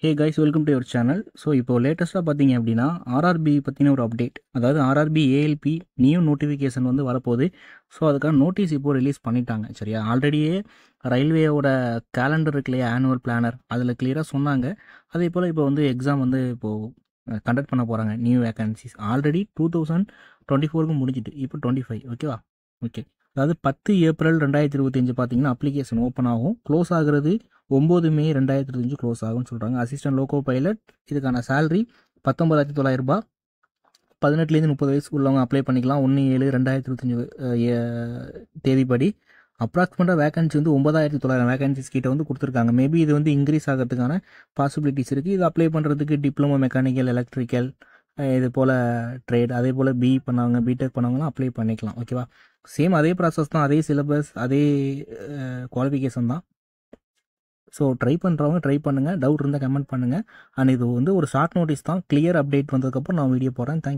Hey guys, welcome to your channel. So இப்போ லேட்டஸ்ட்டாக பார்த்தீங்க அப்படின்னா ஆர்ஆர்பி பற்றின ஒரு அப்டேட், அதாவது ஆர்ஆர்பி ஏஎல்பி நியூ நோட்டிஃபிகேஷன் வந்து வரப்போகுது. ஸோ அதுக்கான நோட்டீஸ் இப்போ ரிலீஸ் பண்ணிட்டாங்க. சரியா, ஆல்ரெடியே ரயில்வேயோட கேலண்டர் இருக்கு இல்லையா, ஆனுவல் பிளானர், அதில் கிளியராக சொன்னாங்க. அதே போல் இப்போ வந்து எக்ஸாம் வந்து இப்போது கண்டக்ட் பண்ண போகிறாங்க. நியூ வேகன்சிஸ் ஆல்ரெடி 2024 முடிஞ்சிட்டு இப்போ 25. ஓகேவா? ஓகே. அதாவது 10 ஏப்ரல் 2025 பார்த்தீங்கன்னா அப்ளிகேஷன் ஓப்பன் ஆகும். க்ளோஸ் ஆகுறது 9 மே 2025 க்ளோஸ் ஆகும்னு சொல்கிறாங்க. அசிஸ்டன்ட் லோகோ பைலட் இதுக்கான சேலரி 19,900 ரூபாய். 18லேருந்து 30 வயசு உள்ளவங்க அப்ளை பண்ணிக்கலாம். 1/7/2025 தேதிப்படி. அப்ராக்சிமேட்டாக வேகன்சி வந்து 9,900 வேகன்சிஸ் கிட்ட வந்து கொடுத்துருக்காங்க. மேபி இது வந்து இன்க்ரீஸ் ஆகிறதுக்கான பாசிபிலிட்டிஸ் இருக்குது. இது அப்ளை பண்ணுறதுக்கு டிப்ளமோ மெக்கானிக்கல், எலக்ட்ரிக்கல், இது போல் ட்ரேட், அதே போல் பிஇ பண்ணவங்க, பிடெக் பண்ணவங்களாம் அப்ளை பண்ணிக்கலாம். ஓகேவா? சேம் அதே ப்ராசஸ் தான், அதே சிலபஸ், அதே குவாலிஃபிகேஷன் தான். ஸோ ட்ரை பண்ணுறவங்க ட்ரை பண்ணுங்கள். டவுட் இருந்தால் கமெண்ட் பண்ணுங்கள். அண்ட் இது வந்து ஒரு ஷார்ட் நோட்டீஸ் தான். கிளியர் அப்டேட் வந்ததுக்கப்புறம் நான் வீடியோ போடுறேன். தேங்க்யூ.